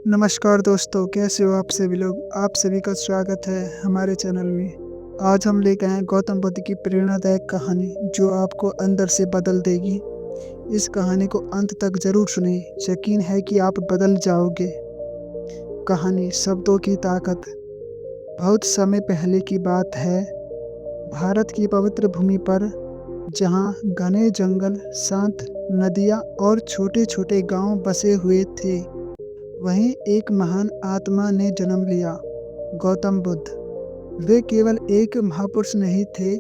नमस्कार दोस्तों, कैसे हो आप सभी लोग? आप सभी का स्वागत है हमारे चैनल में। आज हम लेके आए हैं गौतम बुद्ध की प्रेरणादायक कहानी जो आपको अंदर से बदल देगी। इस कहानी को अंत तक ज़रूर सुनें, यकीन है कि आप बदल जाओगे। कहानी शब्दों की ताकत। बहुत समय पहले की बात है, भारत की पवित्र भूमि पर जहाँ घने जंगल, शांत नदियाँ और छोटे-छोटे गांव बसे हुए थे, वहीं एक महान आत्मा ने जन्म लिया, गौतम बुद्ध। वे केवल एक महापुरुष नहीं थे,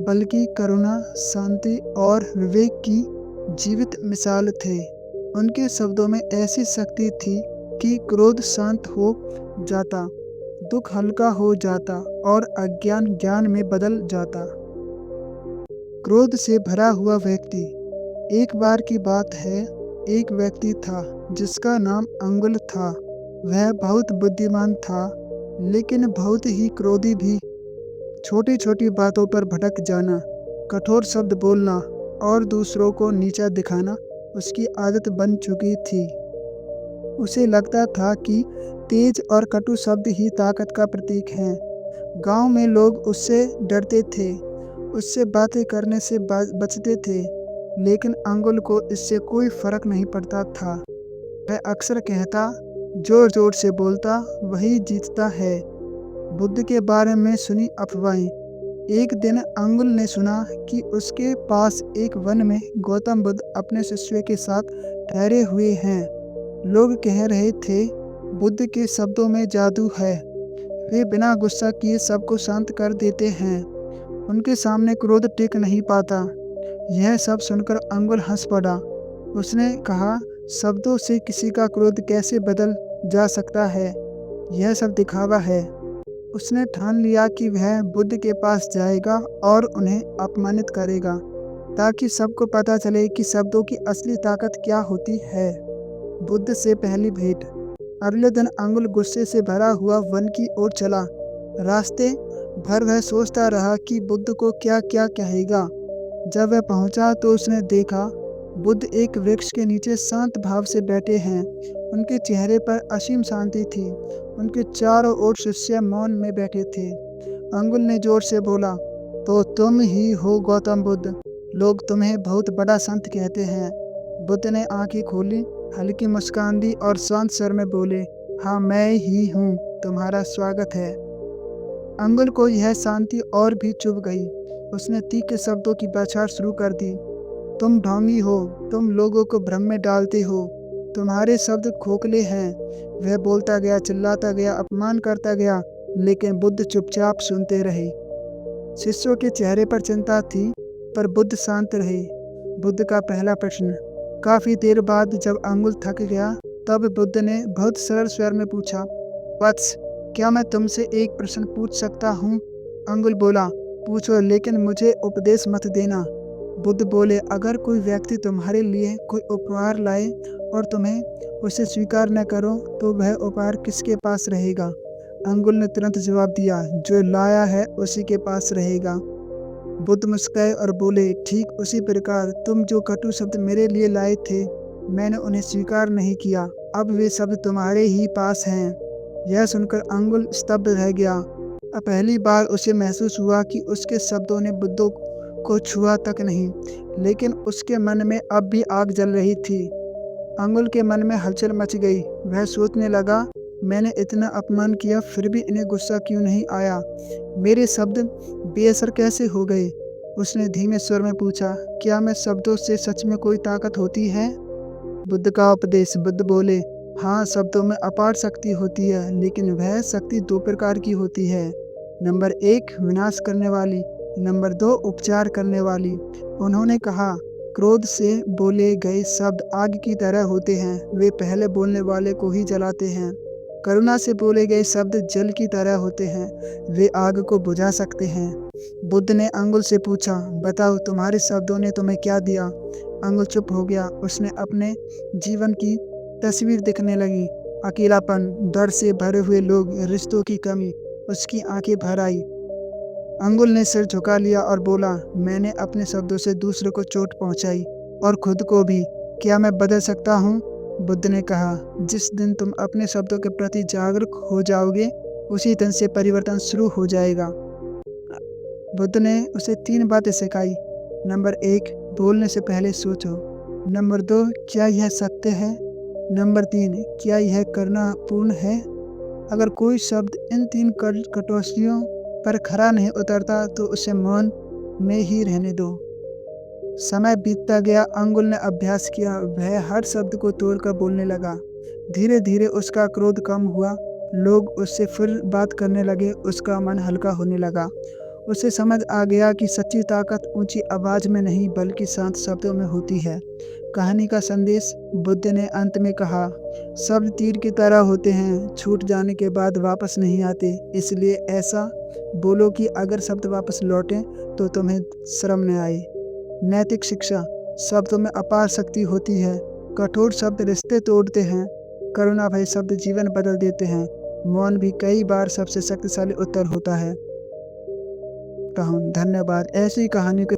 बल्कि करुणा, शांति और विवेक की जीवित मिसाल थे। उनके शब्दों में ऐसी शक्ति थी कि क्रोध शांत हो जाता, दुख हल्का हो जाता और अज्ञान ज्ञान में बदल जाता। क्रोध से भरा हुआ व्यक्ति। एक बार की बात है, एक व्यक्ति था जिसका नाम अंगुल था। वह बहुत बुद्धिमान था, लेकिन बहुत ही क्रोधी भी। छोटी-छोटी बातों पर भड़क जाना, कठोर शब्द बोलना और दूसरों को नीचा दिखाना उसकी आदत बन चुकी थी। उसे लगता था कि तेज और कटु शब्द ही ताकत का प्रतीक हैं। गांव में लोग उससे डरते थे, उससे बातें करने से बचते थे, लेकिन अंगुल को इससे कोई फर्क नहीं पड़ता था। वह अक्सर कहता, जोर-जोर से बोलता, वही जीतता है। बुद्ध के बारे में सुनी अफवाहें। एक दिन अंगुल ने सुना कि उसके पास एक वन में गौतम बुद्ध अपने शिष्य के साथ ठहरे हुए हैं। लोग कह रहे थे, बुद्ध के शब्दों में जादू है। वे बिना गुस्सा किए सबको शांत कर देते हैं। उनके सामने क्रोध टिक नहीं पाता। यह सब सुनकर अंगुल हंस पड़ा। उसने कहा, शब्दों से किसी का क्रोध कैसे बदल जा सकता है? यह सब दिखावा है। उसने ठान लिया कि वह बुद्ध के पास जाएगा और उन्हें अपमानित करेगा, ताकि सबको पता चले कि शब्दों की असली ताकत क्या होती है। बुद्ध से पहली भेंट। अगले दिन अंगुल गुस्से से भरा हुआ वन की ओर चला। रास्ते भर वह सोचता रहा कि बुद्ध को क्या-क्या कहेगा। जब वह पहुंचा तो उसने देखा, बुद्ध एक वृक्ष के नीचे शांत भाव से बैठे हैं। उनके चेहरे पर असीम शांति थी। उनके चारों ओर शिष्य मौन में बैठे थे। अंगुल ने जोर से बोला, तो तुम ही हो गौतम बुद्ध। लोग तुम्हें बहुत बड़ा संत कहते हैं। बुद्ध ने आंखें खोली, हल्की मुस्कान दी और शांत स्वर में बोले, हाँ मैं ही हूँ, तुम्हारा स्वागत है। अंगुल को यह शांति और भी चुभ गई। उसने तीखे शब्दों की बौछार शुरू कर दी। तुम ढोंगी हो, तुम लोगों को भ्रम में डालते हो, तुम्हारे शब्द खोखले हैं। वह बोलता गया, चिल्लाता गया, अपमान करता गया, लेकिन बुद्ध चुपचाप सुनते रहे। शिष्यों के चेहरे पर चिंता थी, पर बुद्ध शांत रहे। बुद्ध का पहला प्रश्न। काफी देर बाद जब अंगुल थक गया, तब बुद्ध ने बहुत सरल स्वर में पूछा, वत्स, क्या मैं तुमसे एक प्रश्न पूछ सकता हूँ? अंगुल बोला, पूछो, लेकिन मुझे उपदेश मत देना। बुद्ध बोले, अगर कोई व्यक्ति तुम्हारे लिए कोई उपहार लाए और तुम्हें उसे स्वीकार न करो, तो वह उपहार किसके पास रहेगा? अंगुल ने तुरंत जवाब दिया, जो लाया है उसी के पास रहेगा। बुद्ध मुस्कुराए और बोले, ठीक उसी प्रकार तुम जो कटु शब्द मेरे लिए लाए थे, मैंने उन्हें स्वीकार नहीं किया। अब वे शब्द तुम्हारे ही पास हैं। यह सुनकर अंगुल स्तब्ध रह गया। अब पहली बार उसे महसूस हुआ कि उसके शब्दों ने बुद्ध को छुआ तक नहीं, लेकिन उसके मन में अब भी आग जल रही थी। अंगुल के मन में हलचल मच गई। वह सोचने लगा, मैंने इतना अपमान किया, फिर भी इन्हें गुस्सा क्यों नहीं आया? मेरे शब्द बेअसर कैसे हो गए? उसने धीमे स्वर में पूछा, क्या मैं शब्दों से सच में कोई ताकत होती है? बुद्ध का उपदेश। बुद्ध बोले, हाँ, शब्दों में अपार शक्ति होती है, लेकिन वह शक्ति दो प्रकार की होती है। नंबर 1 विनाश करने वाली, नंबर 2 उपचार करने वाली। उन्होंने कहा, क्रोध से बोले गए शब्द आग की तरह होते हैं, वे पहले बोलने वाले को ही जलाते हैं। करुणा से बोले गए शब्द जल की तरह होते हैं, वे आग को बुझा सकते हैं। बुद्ध ने अंगुल से पूछा, बताओ तुम्हारे शब्दों ने तुम्हें क्या दिया? अंगुल चुप हो गया। उसने अपने जीवन की तस्वीर दिखने लगी। अकेलापन, डर से भरे हुए लोग, रिश्तों की कमी। उसकी आंखें भर आई। अंगुल ने सिर झुका लिया और बोला, मैंने अपने शब्दों से दूसरों को चोट पहुंचाई और खुद को भी। क्या मैं बदल सकता हूँ? बुद्ध ने कहा, जिस दिन तुम अपने शब्दों के प्रति जागरूक हो जाओगे, उसी दिन से परिवर्तन शुरू हो जाएगा। बुद्ध ने उसे 3 बातें सिखाई। नंबर 1, बोलने से पहले सोचो। नंबर 2, क्या यह सत्य है? नंबर 3, क्या यह करना पूर्ण है? अगर कोई शब्द इन 3 कटौतियों पर खरा नहीं उतरता तो उसे मौन में ही रहने दो। समय बीतता गया, अंगुल ने अभ्यास किया। वह हर शब्द को तोड़कर बोलने लगा। धीरे धीरे उसका क्रोध कम हुआ। लोग उससे फिर बात करने लगे। उसका मन हल्का होने लगा। उसे समझ आ गया कि सच्ची ताकत ऊंची आवाज में नहीं बल्कि शांत शब्दों में होती है। कहानी का संदेश, बुद्ध ने अंत में कहा, शब्द तीर की तरह होते हैं, छूट जाने के बाद वापस नहीं आते। इसलिए ऐसा बोलो कि अगर शब्द वापस लौटें तो तुम्हें शर्म न आए। नैतिक शिक्षा, शब्दों में अपार शक्ति होती है। कठोर शब्द रिश्ते तोड़ते हैं, करुणा भरे शब्द जीवन बदल देते हैं। मौन भी कई बार सबसे शक्तिशाली उत्तर होता है। धन्यवाद। ऐसी कहानी को